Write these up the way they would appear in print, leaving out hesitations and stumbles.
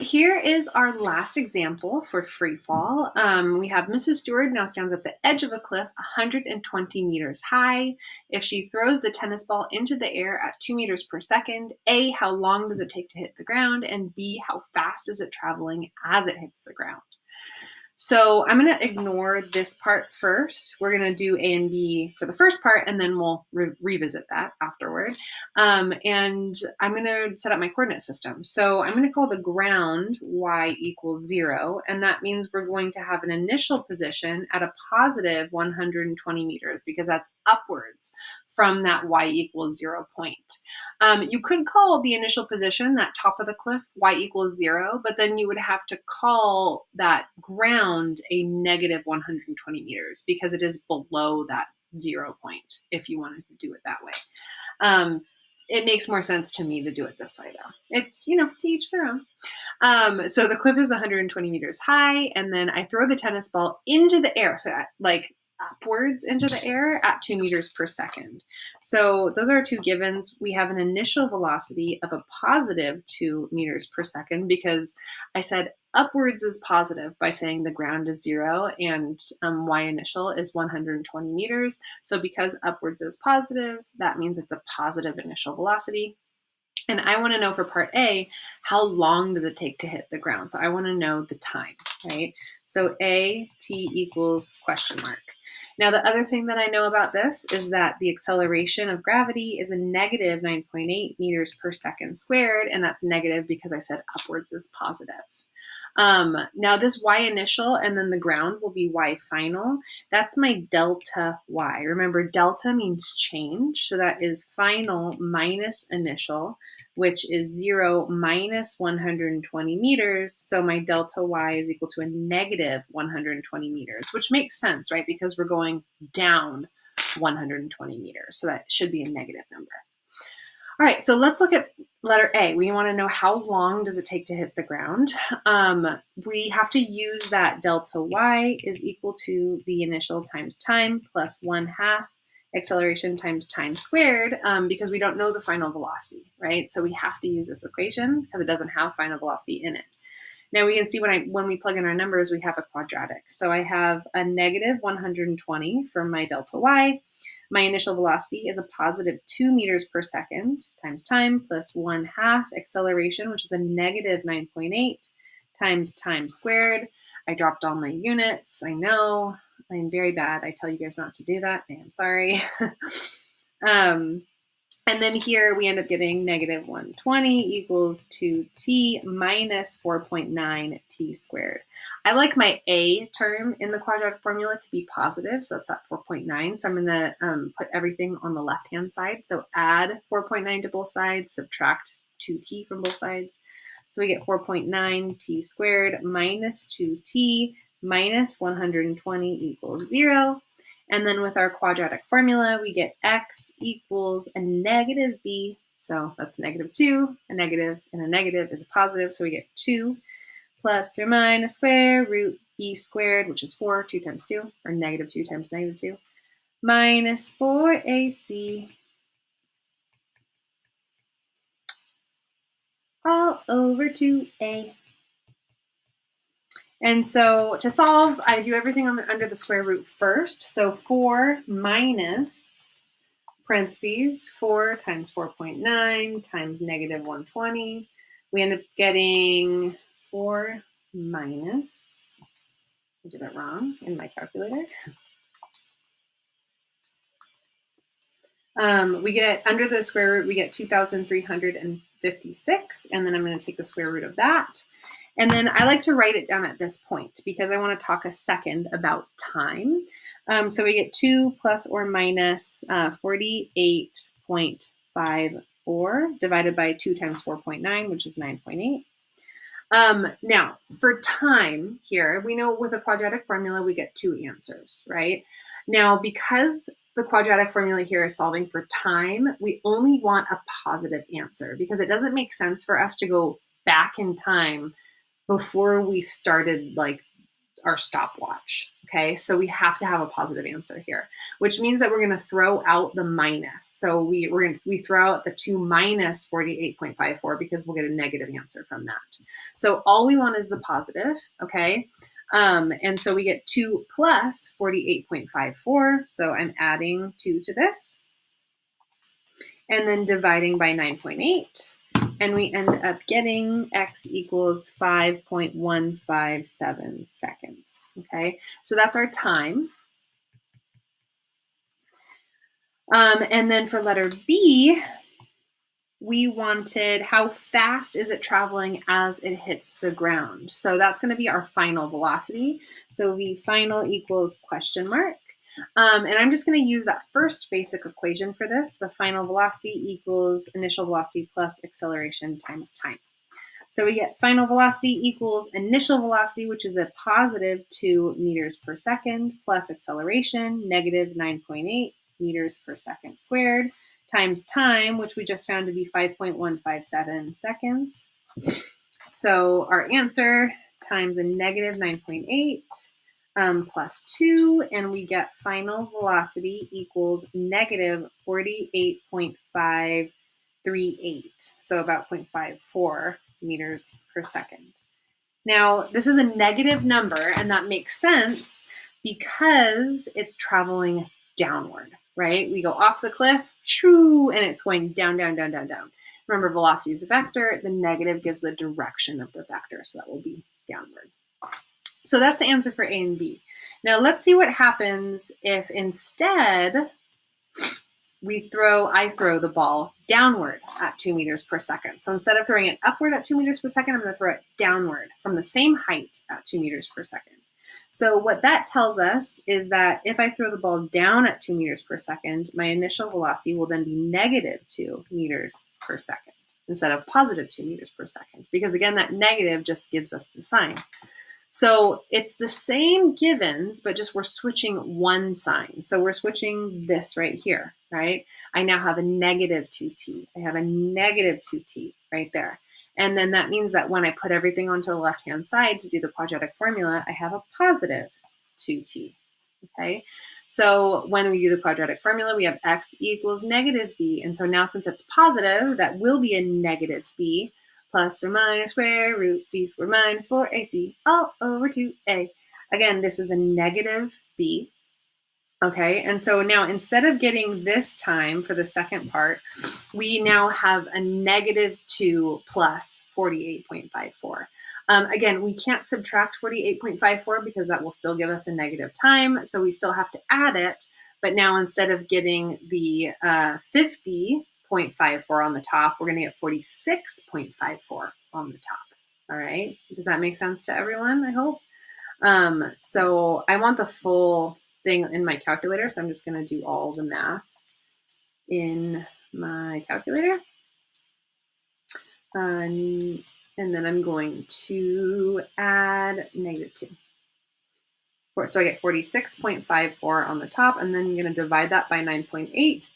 Here is our last example for free fall. We have Mrs. Stewart now stands at the edge of a cliff 120 meters high. If she throws the tennis ball into the air at 2 meters per second, A, how long does it take to hit the ground? And B, how fast is it traveling as it hits the ground? So I'm going to ignore this part first. We're going to do A and B for the first part, and then we'll revisit that afterward. And I'm going to set up my coordinate system. So I'm going to call the ground y equals 0, and that means we're going to have an initial position at a positive 120 meters because that's upwards from that y equals 0 point. You could call the initial position, that top of the cliff, y equals 0, but then you would have to call that ground a negative 120 meters because it is below that 0 point if you wanted to do it that way. It makes more sense to me to do it this way, though. It's, to each their own. So the cliff is 120 meters high, and then I throw the tennis ball into the air. So upwards into the air at 2 meters per second. So those are our two givens. We have an initial velocity of a positive 2 meters per second because I said upwards is positive by saying the ground is 0 and y initial is 120 meters. So because upwards is positive, that means it's a positive initial velocity. And I want to know for part A, how long does it take to hit the ground? So I want to know the time, right? So A, t equals question mark. Now, the other thing that I know about this is that the acceleration of gravity is a negative 9.8 meters per second squared, and that's negative because I said upwards is positive. Now this y initial and then the ground will be y final. That's my delta y. Remember, delta means change. So that is final minus initial, which is 0 minus 120 meters. So my delta y is equal to a negative 120 meters, which makes sense, right? Because we're going down 120 meters. So that should be a negative number. All right, so let's look at letter A. We want to know how long does it take to hit the ground. We have to use that delta y is equal to the initial times time plus 1/2 acceleration times time squared because we don't know the final velocity, right? So we have to use this equation because it doesn't have final velocity in it. Now we can see when we plug in our numbers, we have a quadratic. So I have a negative 120 from my delta y. My initial velocity is a positive 2 meters per second times time plus 1/2 acceleration, which is a negative 9.8 times time squared. I dropped all my units. I know I'm very bad. I tell you guys not to do that. I am sorry. And then here we end up getting negative 120 equals 2t minus 4.9 t squared. I like my a term in the quadratic formula to be positive, so that's that 4.9. So I'm going to put everything on the left-hand side. So add 4.9 to both sides, subtract 2t from both sides. So we get 4.9 t squared minus 2t minus 120 equals 0. And then with our quadratic formula, we get x equals a negative b. So that's negative 2. A negative and a negative is a positive. So we get 2 plus or minus square root b squared, which is 4. 2 times 2, or negative 2 times negative 2, minus 4ac all over 2a. And so to solve, I do everything under the square root first. So 4 minus parentheses 4 times 4.9 times negative 120. We end up getting 4 minus, I did it wrong in my calculator. We get under the square root, we get 2,356, and then I'm going to take the square root of that. And then I like to write it down at this point because I want to talk a second about time. So we get 2 plus or minus 48.54 divided by 2 times 4.9, which is 9.8. Now, for time here, we know with a quadratic formula, we get 2 answers, right? Now, because the quadratic formula here is solving for time, we only want a positive answer because it doesn't make sense for us to go back in time before we started like our stopwatch. Okay, so we have to have a positive answer here, which means that we're going to throw out the minus. So we throw out the 2 minus 48.54 because we'll get a negative answer from that. So all we want is the positive. Okay, and so we get 2 plus 48.54. So I'm adding 2 to this, and then dividing by 9.8. And we end up getting x equals 5.157 seconds. Okay, so that's our time. And then for letter B, we wanted how fast is it traveling as it hits the ground. So that's going to be our final velocity. So V final equals question mark. And I'm just going to use that first basic equation for this. The final velocity equals initial velocity plus acceleration times time. So we get final velocity equals initial velocity, which is a positive 2 meters per second, plus acceleration, negative 9.8 meters per second squared, times time, which we just found to be 5.157 seconds. So our answer times a negative 9.8 plus 2, and we get final velocity equals negative 48.538, so about 0.54 meters per second. Now, this is a negative number, and that makes sense because it's traveling downward, right? We go off the cliff, and it's going down, down, down, down, down. Remember, velocity is a vector. The negative gives the direction of the vector, so that will be downward. So that's the answer for A and B. Now let's see what happens if instead I throw the ball downward at 2 meters per second. So instead of throwing it upward at 2 meters per second, I'm going to throw it downward from the same height at 2 meters per second. So what that tells us is that if I throw the ball down at 2 meters per second, my initial velocity will then be negative 2 meters per second instead of positive 2 meters per second. Because again, that negative just gives us the sign. So it's the same givens, but just we're switching one sign. So we're switching this right here, right? I now have a negative 2t. I have a negative 2t right there. And then that means that when I put everything onto the left-hand side to do the quadratic formula, I have a positive 2t, okay? So when we do the quadratic formula, we have x equals negative b. And so now since it's positive, that will be a negative b, plus or minus square root b squared minus 4ac all over 2a. Again, this is a negative b, okay? And so now instead of getting this time for the second part, we now have a negative 2 plus 48.54. Again, we can't subtract 48.54 because that will still give us a negative time, so we still have to add it. But now instead of getting the 50.54 on the top, we're going to get 46.54 on the top. All right. Does that make sense to everyone? I hope. So I want the full thing in my calculator, so I'm just going to do all the math in my calculator. And then I'm going to add negative 2. So I get 46.54 on the top, and then I'm going to divide that by 9.8.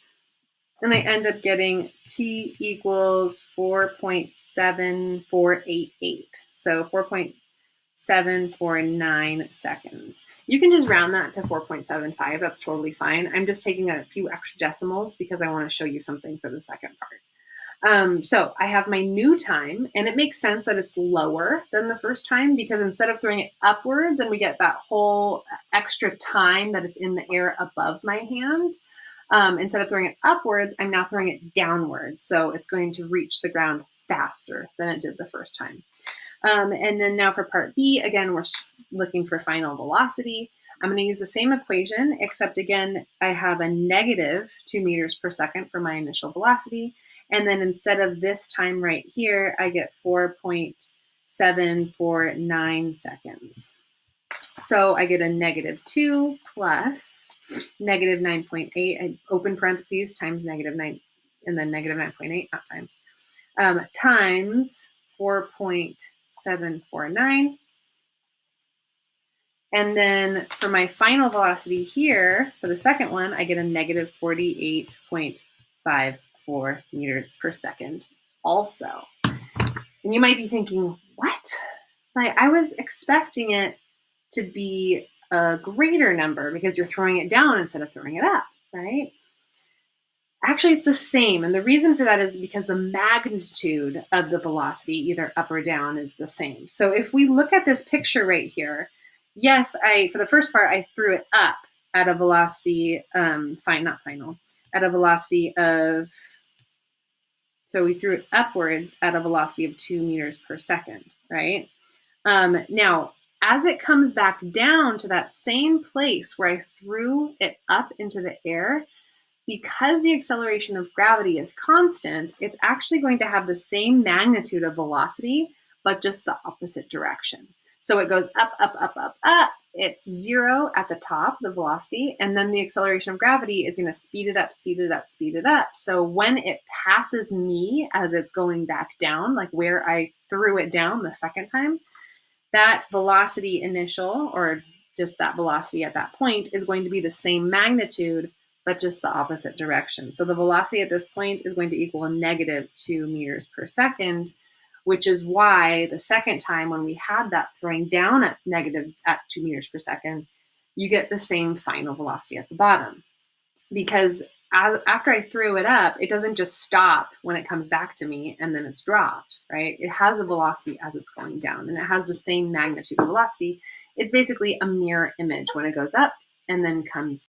And I end up getting t equals 4.7488. So 4.749 seconds. You can just round that to 4.75. That's totally fine. I'm just taking a few extra decimals because I want to show you something for the second part. So I have my new time, and it makes sense that it's lower than the first time because instead of throwing it upwards and we get that whole extra time that it's in the air above my hand, instead of throwing it upwards, I'm now throwing it downwards. So it's going to reach the ground faster than it did the first time. And then now for part B, again, we're looking for final velocity. I'm going to use the same equation, except again, I have a negative 2 meters per second for my initial velocity. And then instead of this time right here, I get 4.749 seconds. So I get a negative 2 plus negative 9.8, I open parentheses, times negative 9, and then negative 9.8, not times, times 4.749. And then for my final velocity here, for the second one, I get a negative 48.54 meters per second also. And you might be thinking, what? Like, I was expecting it to be a greater number because you're throwing it down instead of throwing it up, right? Actually, it's the same. And the reason for that is because the magnitude of the velocity, either up or down, is the same. So if we look at this picture right here, yes, for the first part, I threw it up at a velocity, at a velocity of, so we threw it upwards at a velocity of 2 meters per second, right? Now, as it comes back down to that same place where I threw it up into the air, because the acceleration of gravity is constant, it's actually going to have the same magnitude of velocity, but just the opposite direction. So it goes up, up, up, up, up. It's 0 at the top, the velocity, and then the acceleration of gravity is going to speed it up, speed it up, speed it up. So when it passes me as it's going back down, like where I threw it down the second time, that velocity initial, or just that velocity at that point, is going to be the same magnitude, but just the opposite direction. So the velocity at this point is going to equal a negative 2 meters per second, which is why the second time when we had that throwing down at 2 meters per second, you get the same final velocity at the bottom. Because after I threw it up, it doesn't just stop when it comes back to me and then it's dropped, right? It has a velocity as it's going down, and it has the same magnitude of velocity. It's basically a mirror image when it goes up and then comes